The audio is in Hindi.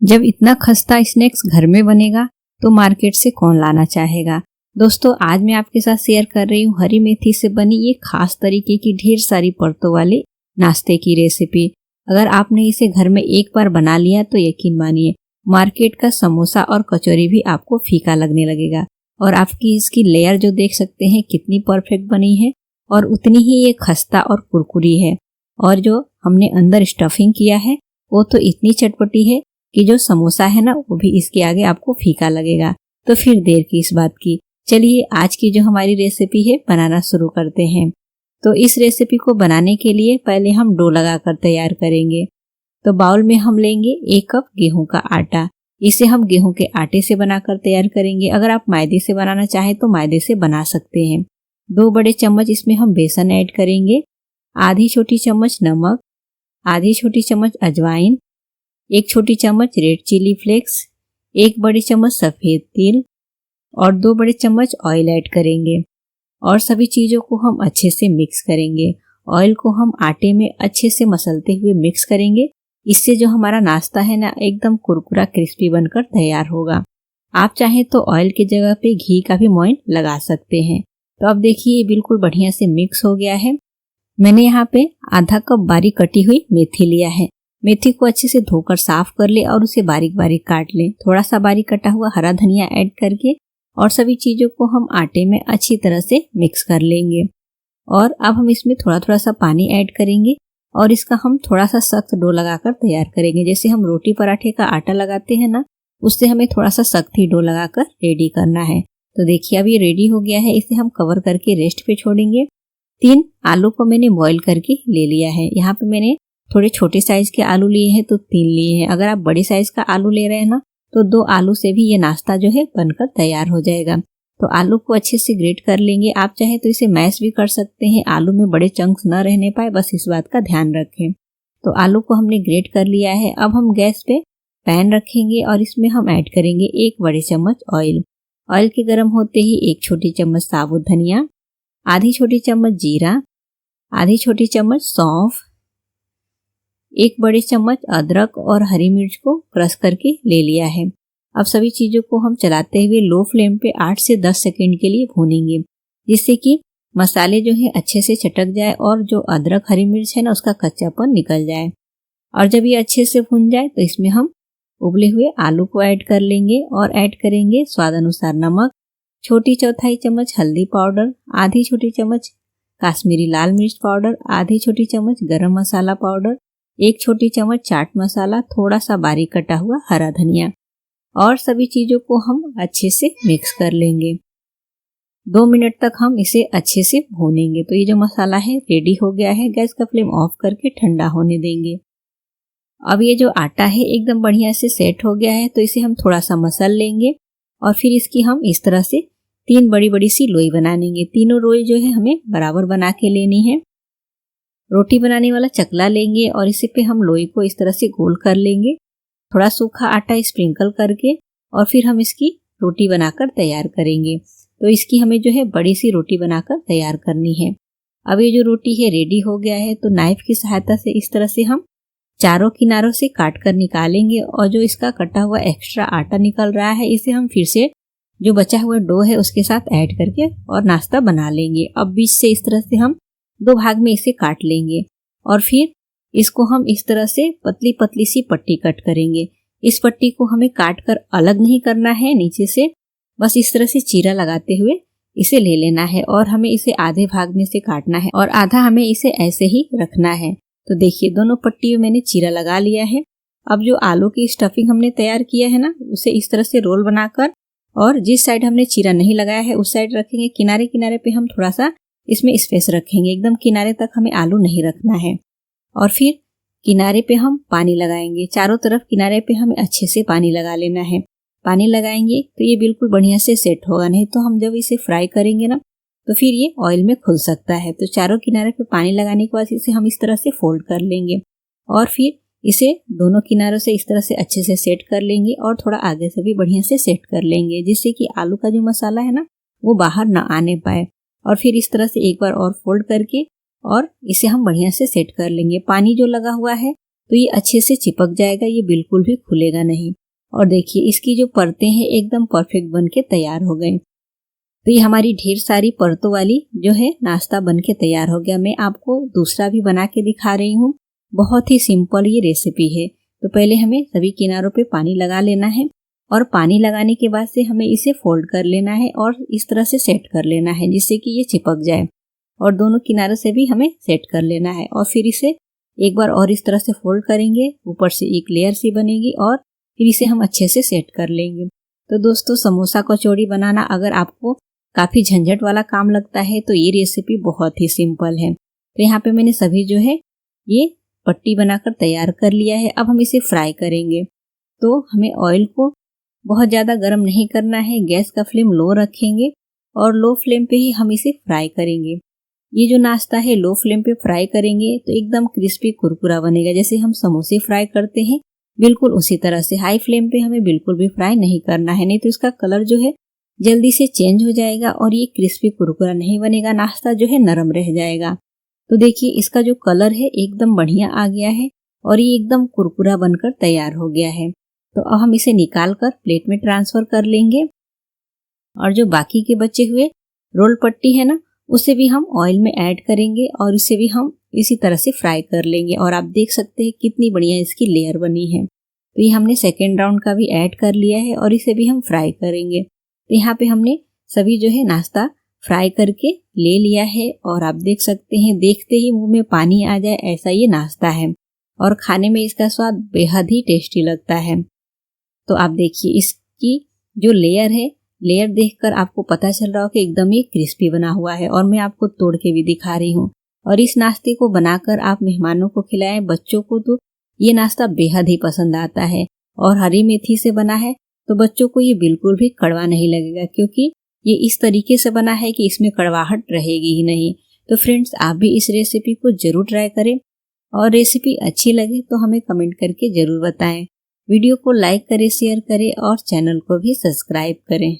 जब इतना खस्ता स्नैक्स घर में बनेगा तो मार्केट से कौन लाना चाहेगा। दोस्तों, आज मैं आपके साथ शेयर कर रही हूँ हरी मेथी से बनी ये खास तरीके की ढेर सारी परतों वाली नाश्ते की रेसिपी। अगर आपने इसे घर में एक बार बना लिया तो यकीन मानिए मार्केट का समोसा और कचौरी भी आपको फीका लगने लगेगा। और आपकी इसकी लेयर जो देख सकते हैं कितनी परफेक्ट बनी है और उतनी ही ये खस्ता और कुरकुरी है। और जो हमने अंदर स्टफिंग किया है वो तो इतनी चटपटी है कि जो समोसा है ना वो भी इसके आगे आपको फीका लगेगा। तो फिर देर की इस बात की, चलिए आज की जो हमारी रेसिपी है बनाना शुरू करते हैं। तो इस रेसिपी को बनाने के लिए पहले हम डो लगाकर तैयार करेंगे। तो बाउल में हम लेंगे 1 कप गेहूं का आटा। इसे हम गेहूं के आटे से बनाकर तैयार करेंगे। अगर आप मैदे से बनाना चाहें तो मैदे से बना सकते हैं। 2 बड़े चम्मच इसमें हम बेसन ऐड करेंगे, आधी छोटी चम्मच नमक, आधी छोटी चम्मच अजवाइन, 1 छोटी चम्मच रेड चिली फ्लेक्स, 1 बड़ी चम्मच सफेद तिल और 2 बड़े चम्मच ऑयल ऐड करेंगे। और सभी चीजों को हम अच्छे से मिक्स करेंगे। ऑयल को हम आटे में अच्छे से मसलते हुए मिक्स करेंगे। इससे जो हमारा नाश्ता है ना एकदम कुरकुरा क्रिस्पी बनकर तैयार होगा। आप चाहें तो ऑयल की जगह पे घी का भी मोइन लगा सकते हैं। तो अब देखिए बिल्कुल बढ़िया से मिक्स हो गया है। मैंने यहाँ पे आधा कप बारीक कटी हुई मेथी लिया है। मेथी को अच्छे से धोकर साफ कर ले और उसे बारीक बारीक काट ले। थोड़ा सा बारीक कटा हुआ हरा धनिया ऐड करके और सभी चीजों को हम आटे में अच्छी तरह से मिक्स कर लेंगे। और अब हम इसमें थोड़ा थोड़ा सा पानी ऐड करेंगे और इसका हम थोड़ा सा सख्त डो लगाकर तैयार करेंगे। जैसे हम रोटी पराठे का आटा लगाते हैं ना, उससे हमें थोड़ा सा सख्त ही डो लगाकर रेडी करना है। तो देखिए अब ये रेडी हो गया है। इसे हम कवर करके रेस्ट पे छोड़ेंगे। 3 आलू को मैंने बॉईल करके ले लिया है। यहाँ पे मैंने थोड़े छोटे साइज के आलू लिए हैं तो 3 लिए हैं। अगर आप बड़े साइज का आलू ले रहे हैं ना तो 2 आलू से भी ये नाश्ता जो है बनकर तैयार हो जाएगा। तो आलू को अच्छे से ग्रेट कर लेंगे। आप चाहे तो इसे मैश भी कर सकते हैं। आलू में बड़े चंक्स न रहने पाए, बस इस बात का ध्यान रखें। तो आलू को हमने ग्रेट कर लिया है। अब हम गैस पे पैन रखेंगे और इसमें हम ऐड करेंगे 1 बड़े चम्मच ऑयल। ऑयल के गर्म होते ही 1 छोटी चम्मच साबुत धनिया, आधी छोटी चम्मच जीरा, आधी छोटी चम्मच सौंफ, 1 बड़े चम्मच अदरक और हरी मिर्च को क्रश करके ले लिया है। अब सभी चीजों को हम चलाते हुए लो फ्लेम पे 8 से 10 सेकंड के लिए भूनेंगे, जिससे कि मसाले जो है अच्छे से चटक जाए और जो अदरक हरी मिर्च है ना उसका कच्चापन निकल जाए। और जब ये अच्छे से भून जाए तो इसमें हम उबले हुए आलू को ऐड कर लेंगे और ऐड करेंगे स्वाद अनुसार नमक, छोटी चौथाई चम्मच हल्दी पाउडर, आधी छोटी चम्मच काश्मीरी लाल मिर्च पाउडर, आधी छोटी चम्मच गरम मसाला पाउडर, 1 छोटी चम्मच चाट मसाला, थोड़ा सा बारीक कटा हुआ हरा धनिया और सभी चीजों को हम अच्छे से मिक्स कर लेंगे। 2 मिनट तक हम इसे अच्छे से भूनेंगे। तो ये जो मसाला है रेडी हो गया है। गैस का फ्लेम ऑफ करके ठंडा होने देंगे। अब ये जो आटा है एकदम बढ़िया से सेट हो गया है। तो इसे हम थोड़ा सा मसल लेंगे और फिर इसकी हम इस तरह से 3 बड़ी बड़ी सी लोई बना लेंगे। तीनों लोई जो है हमें बराबर बना के लेनी है। रोटी बनाने वाला चकला लेंगे और इसी पे हम लोई को इस तरह से गोल कर लेंगे, थोड़ा सूखा आटा स्प्रिंकल करके और फिर हम इसकी रोटी बनाकर तैयार करेंगे। तो इसकी हमें जो है बड़ी सी रोटी बनाकर तैयार करनी है। अब ये जो रोटी है रेडी हो गया है। तो नाइफ की सहायता से इस तरह से हम चारों किनारों से काट कर निकालेंगे और जो इसका कटा हुआ एक्स्ट्रा आटा निकल रहा है इसे हम फिर से जो बचा हुआ डो है उसके साथ ऐड करके और नाश्ता बना लेंगे। अब बीच से इस तरह से हम 2 भाग में इसे काट लेंगे और फिर इसको हम इस तरह से पतली पतली सी पट्टी कट करेंगे। इस पट्टी को हमें काट कर अलग नहीं करना है नीचे से, बस इस तरह से चीरा लगाते हुए इसे ले लेना है और हमें इसे आधे भाग में से काटना है और आधा हमें इसे ऐसे ही रखना है। तो देखिए दोनों पट्टियों मैंने चीरा लगा लिया है। अब जो आलू की स्टफिंग हमने तैयार किया है ना उसे इस तरह से रोल बनाकर और जिस साइड हमने चीरा नहीं लगाया है उस साइड रखेंगे। किनारे किनारे पे हम थोड़ा सा इसमें स्पेस रखेंगे, एकदम किनारे तक हमें आलू नहीं रखना है। और फिर किनारे पे हम पानी लगाएंगे। चारों तरफ किनारे पे हमें अच्छे से पानी लगा लेना है। पानी लगाएंगे तो ये बिल्कुल बढ़िया से सेट होगा, नहीं तो हम जब इसे फ्राई करेंगे ना तो फिर ये ऑयल में खुल सकता है। तो चारों किनारे पे पानी लगाने के बाद इसे हम इस तरह से फोल्ड कर लेंगे और फिर इसे दोनों किनारों से इस तरह से अच्छे से सेट कर लेंगे और थोड़ा आगे से भी बढ़िया से सेट कर लेंगे, जिससे कि आलू का जो मसाला है ना वो बाहर ना आने पाए। और फिर इस तरह से एक बार और फोल्ड करके और इसे हम बढ़िया से सेट कर लेंगे। पानी जो लगा हुआ है तो ये अच्छे से चिपक जाएगा, ये बिल्कुल भी खुलेगा नहीं। और देखिए इसकी जो परतें हैं एकदम परफेक्ट बन के तैयार हो गई। तो ये हमारी ढेर सारी परतों वाली जो है नाश्ता बन के तैयार हो गया। मैं आपको दूसरा भी बना के दिखा रही हूँ। बहुत ही सिंपल ये रेसिपी है। तो पहले हमें सभी किनारों पे पानी लगा लेना है और पानी लगाने के बाद से हमें इसे फोल्ड कर लेना है और इस तरह से सेट कर लेना है जिससे कि ये चिपक जाए। और दोनों किनारों से भी हमें सेट कर लेना है और फिर इसे एक बार और इस तरह से फोल्ड करेंगे, ऊपर से एक लेयर सी बनेगी और फिर इसे हम अच्छे से सेट कर लेंगे। तो दोस्तों समोसा कचौड़ी बनाना अगर आपको काफ़ी झंझट वाला काम लगता है तो ये रेसिपी बहुत ही सिंपल है। तो यहाँ पे मैंने सभी जो है ये पट्टी बनाकर तैयार कर लिया है। अब हम इसे फ्राई करेंगे। तो हमें ऑयल को बहुत ज़्यादा गर्म नहीं करना है, गैस का फ्लेम लो रखेंगे और लो फ्लेम पे ही हम इसे फ्राई करेंगे। ये जो नाश्ता है लो फ्लेम पे फ्राई करेंगे तो एकदम क्रिस्पी कुरकुरा बनेगा, जैसे हम समोसे फ्राई करते हैं बिल्कुल उसी तरह से। हाई फ्लेम पे हमें बिल्कुल भी फ्राई नहीं करना है, नहीं तो इसका कलर जो है जल्दी से चेंज हो जाएगा और ये क्रिस्पी कुरकुरा नहीं बनेगा, नाश्ता जो है नरम रह जाएगा। तो देखिए इसका जो कलर है एकदम बढ़िया आ गया है और ये एकदम कुरकुरा बनकर तैयार हो गया है। तो अब हम इसे निकाल कर प्लेट में ट्रांसफर कर लेंगे और जो बाकी के बचे हुए रोल पट्टी है ना उसे भी हम ऑयल में ऐड करेंगे और इसे भी हम इसी तरह से फ्राई कर लेंगे। और आप देख सकते हैं कितनी बढ़िया इसकी लेयर बनी है। तो ये हमने सेकेंड राउंड का भी ऐड कर लिया है और इसे भी हम फ्राई करेंगे। तो यहाँ पे हमने सभी जो है नाश्ता फ्राई करके ले लिया है और आप देख सकते हैं देखते ही मुंह में पानी आ जाए ऐसा ये नाश्ता है और खाने में इसका स्वाद बेहद ही टेस्टी लगता है। तो आप देखिए इसकी जो लेयर है, लेयर देखकर आपको पता चल रहा हो कि एकदम ही क्रिस्पी बना हुआ है और मैं आपको तोड़ के भी दिखा रही हूँ। और इस नाश्ते को बनाकर आप मेहमानों को खिलाएं, बच्चों को तो ये नाश्ता बेहद ही पसंद आता है। और हरी मेथी से बना है तो बच्चों को ये बिल्कुल भी कड़वा नहीं लगेगा, क्योंकि ये इस तरीके से बना है कि इसमें कड़वाहट रहेगी ही नहीं। तो फ्रेंड्स आप भी इस रेसिपी को जरूर ट्राई करें और रेसिपी अच्छी लगे तो हमें कमेंट करके जरूर बताएं। वीडियो को लाइक करें, शेयर करें और चैनल को भी सब्सक्राइब करें।